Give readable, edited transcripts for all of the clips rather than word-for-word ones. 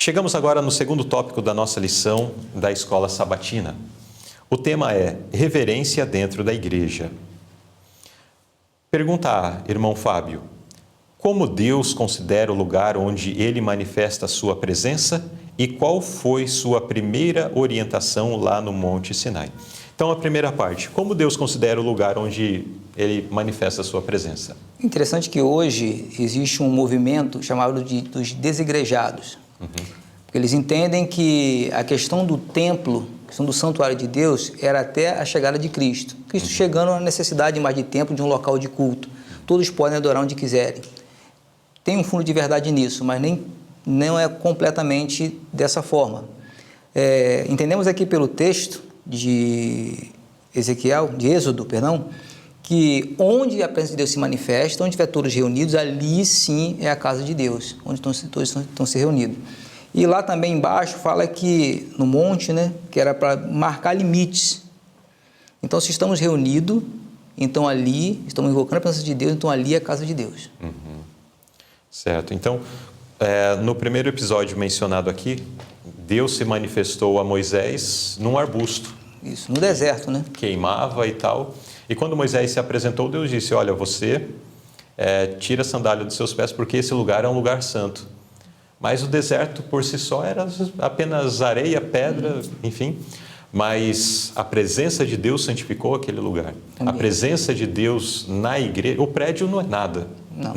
Chegamos agora no segundo tópico da nossa lição da Escola Sabatina. O tema é reverência dentro da igreja. Pergunta A, irmão Fábio: como Deus considera o lugar onde Ele manifesta a sua presença e qual foi sua primeira orientação lá no Monte Sinai? Então, a primeira parte, como Deus considera o lugar onde Ele manifesta a sua presença? Interessante que hoje existe um movimento chamado dos desigrejados. Porque eles entendem que a questão do templo, a questão do santuário de Deus, era até a chegada de Cristo. Cristo chegando à necessidade mais de templo, de um local de culto. Todos podem adorar onde quiserem. Tem um fundo de verdade nisso, mas não é completamente dessa forma. Entendemos aqui pelo texto de Êxodo, que onde a presença de Deus se manifesta, onde estiver todos reunidos, ali sim é a casa de Deus, onde todos estão se reunidos. E lá também embaixo fala que no monte, que era para marcar limites. Então, se estamos reunidos, então ali, estamos invocando a presença de Deus, então ali é a casa de Deus. Certo. Então, no primeiro episódio mencionado aqui, Deus se manifestou a Moisés num arbusto. Isso, no deserto, Queimava e tal. E quando Moisés se apresentou, Deus disse: olha, você tira a sandália dos seus pés, porque esse lugar é um lugar santo. Mas o deserto por si só era apenas areia, pedra, enfim. Mas a presença de Deus santificou aquele lugar. A presença de Deus na igreja, o prédio não é nada,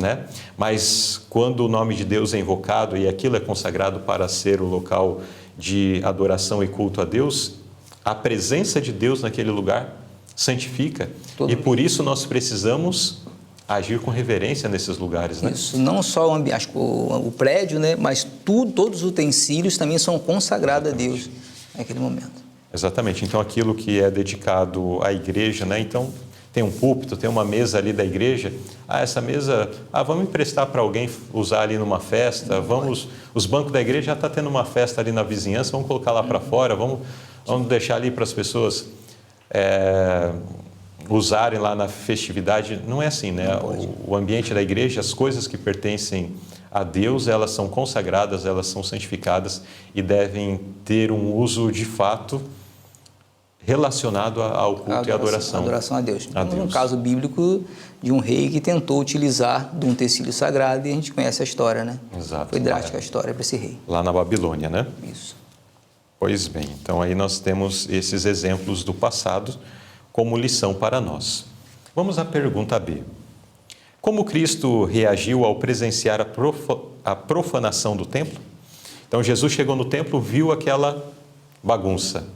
né? Mas quando o nome de Deus é invocado e aquilo é consagrado para ser o local de adoração e culto a Deus, a presença de Deus naquele lugar santifica. E por isso nós precisamos agir com reverência nesses lugares, né? Isso, não só o prédio, mas todos os utensílios também são consagrados a Deus naquele momento. Exatamente. Então, aquilo que é dedicado à igreja, Então, tem um púlpito, tem uma mesa ali da igreja. Essa mesa, vamos emprestar para alguém usar ali numa festa. Os bancos da igreja já estão tendo uma festa ali na vizinhança, vamos colocar lá para fora, vamos deixar ali para as pessoas usarem lá na festividade. Não é assim, né? O ambiente da igreja, as coisas que pertencem a Deus, elas são consagradas, elas são santificadas e devem ter um uso de fato relacionado ao culto e adoração. Adoração a Deus. Um caso bíblico de um rei que tentou utilizar de um utensílio sagrado, e a gente conhece a história, né? Exato. Foi drástica a história para esse rei. Lá na Babilônia, né? Isso. Pois bem, então aí nós temos esses exemplos do passado como lição para nós. Vamos à pergunta B. Como Cristo reagiu ao presenciar a profanação do templo? Então, Jesus chegou no templo, viu aquela bagunça.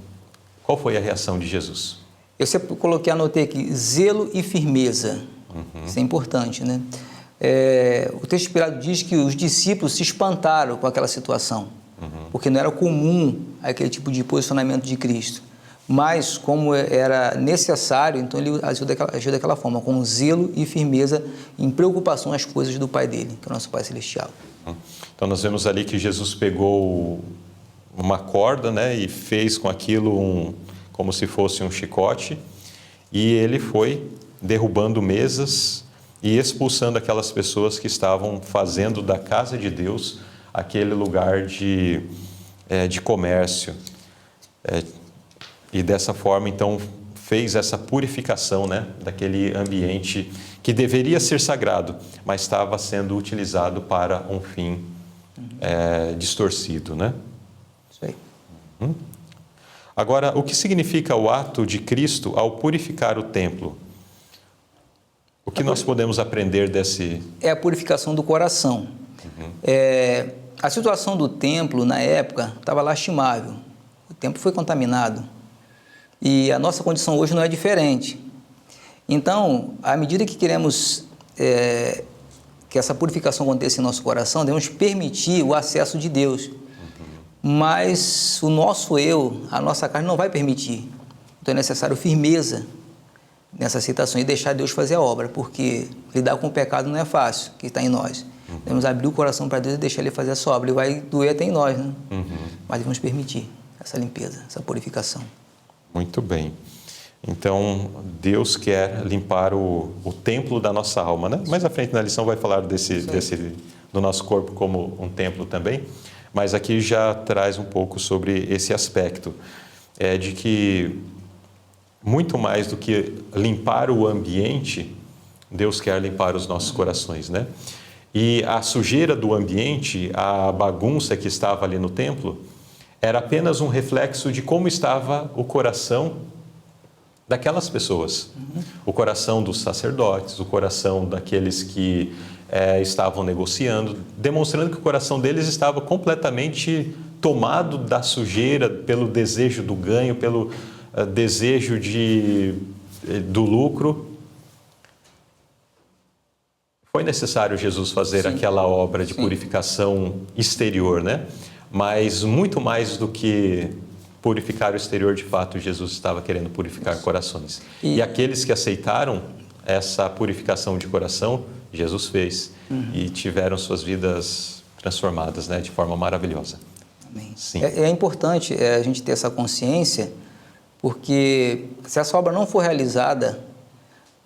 Qual foi a reação de Jesus? Eu sempre anotei aqui, zelo e firmeza. Isso é importante, né? O texto inspirado diz que os discípulos se espantaram com aquela situação, porque não era comum aquele tipo de posicionamento de Cristo. Mas, como era necessário, então ele agiu daquela forma, com zelo e firmeza, em preocupação às coisas do Pai dele, que é o nosso Pai Celestial. Então, nós vemos ali que Jesus pegou uma corda, e fez com aquilo como se fosse um chicote, e ele foi derrubando mesas e expulsando aquelas pessoas que estavam fazendo da casa de Deus aquele lugar de comércio. E dessa forma, então, fez essa purificação, daquele ambiente que deveria ser sagrado, mas estava sendo utilizado para um fim distorcido, Isso aí. Agora, o que significa o ato de Cristo ao purificar o templo? O que nós podemos aprender desse... É a purificação do coração. A situação do templo, na época, estava lastimável. O templo foi contaminado. E a nossa condição hoje não é diferente. Então, à medida que queremos que essa purificação aconteça em nosso coração, devemos permitir o acesso de Deus. Mas o nosso eu, a nossa carne não vai permitir. Então é necessário firmeza nessa aceitação e deixar Deus fazer a obra, porque lidar com o pecado não é fácil, que está em nós. Devemos abrir o coração para Deus e deixar Ele fazer essa obra. E vai doer até em nós, Mas devemos permitir essa limpeza, essa purificação. Muito bem. Então, Deus quer limpar o templo da nossa alma, Mais à frente na lição vai falar do nosso corpo como um templo também. Mas aqui já traz um pouco sobre esse aspecto, de que muito mais do que limpar o ambiente, Deus quer limpar os nossos corações, né? E a sujeira do ambiente, a bagunça que estava ali no templo, era apenas um reflexo de como estava o coração daquelas pessoas. O coração dos sacerdotes, o coração daqueles que estavam negociando, demonstrando que o coração deles estava completamente tomado da sujeira, pelo desejo do ganho, pelo desejo do lucro. Foi necessário Jesus fazer aquela obra de purificação exterior, né? Mas muito mais do que purificar o exterior, de fato, Jesus estava querendo purificar corações. E aqueles que aceitaram essa purificação de coração, Jesus fez e tiveram suas vidas transformadas, né, de forma maravilhosa. Amém. Sim. É importante a gente ter essa consciência, porque se essa obra não for realizada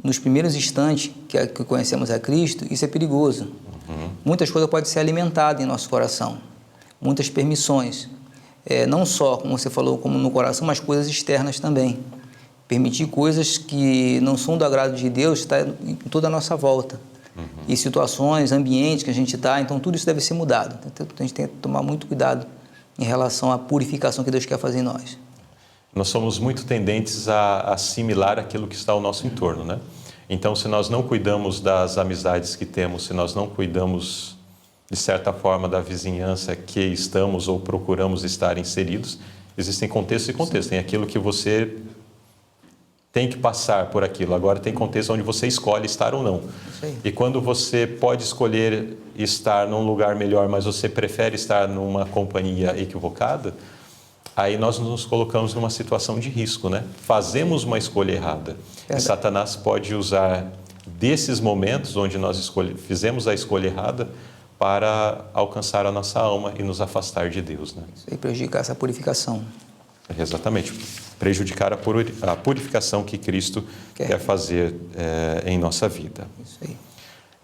nos primeiros instantes que conhecemos a Cristo, isso é perigoso. Muitas coisas podem ser alimentadas em nosso coração, muitas permissões, não só, como você falou, como no coração, mas coisas externas também. Permitir coisas que não são do agrado de Deus está em toda a nossa volta. E situações, ambientes que a gente está, então tudo isso deve ser mudado. Então, a gente tem que tomar muito cuidado em relação à purificação que Deus quer fazer em nós. Nós somos muito tendentes a assimilar aquilo que está ao nosso entorno, né? Então, se nós não cuidamos das amizades que temos, se nós não cuidamos, de certa forma, da vizinhança que estamos ou procuramos estar inseridos, existem contextos e contextos. Tem aquilo que você tem que passar por aquilo. Agora tem contexto onde você escolhe estar ou não. E quando você pode escolher estar num lugar melhor, mas você prefere estar numa companhia equivocada, aí nós nos colocamos numa situação de risco, né? Fazemos uma escolha errada. E Satanás pode usar desses momentos onde nós fizemos a escolha errada para alcançar a nossa alma e nos afastar de Deus, né? Isso aí, prejudicar essa purificação. Exatamente. Prejudicar a purificação que Cristo quer fazer em nossa vida. Isso aí.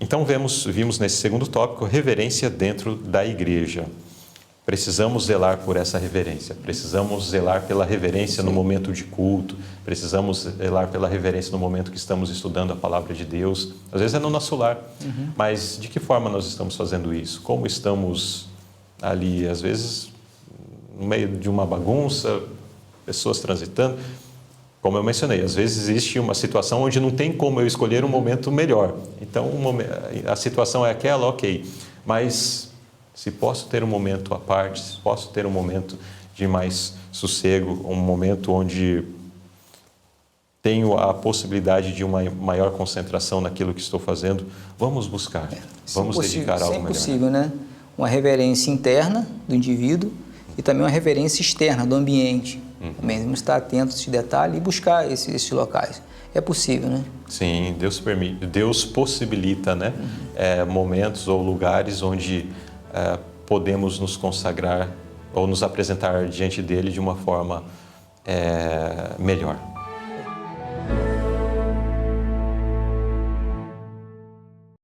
Então, vimos nesse segundo tópico, reverência dentro da igreja. Precisamos zelar por essa reverência, precisamos zelar pela reverência no momento de culto, precisamos zelar pela reverência no momento que estamos estudando a palavra de Deus. Às vezes é no nosso lar, mas de que forma nós estamos fazendo isso? Como estamos ali, às vezes, no meio de uma bagunça, pessoas transitando? Como eu mencionei, às vezes existe uma situação onde não tem como eu escolher um momento melhor. Então, a situação é aquela, ok, mas se posso ter um momento à parte, se posso ter um momento de mais sossego, um momento onde tenho a possibilidade de uma maior concentração naquilo que estou fazendo, vamos buscar, vamos dedicar algo melhor. É possível, né? Uma reverência interna do indivíduo e também uma reverência externa do ambiente. Também vamos estar atentos a esse detalhe e buscar esses locais. É possível, né? Sim, Deus permite, Deus possibilita, né? Momentos ou lugares onde podemos nos consagrar ou nos apresentar diante dele de uma forma melhor.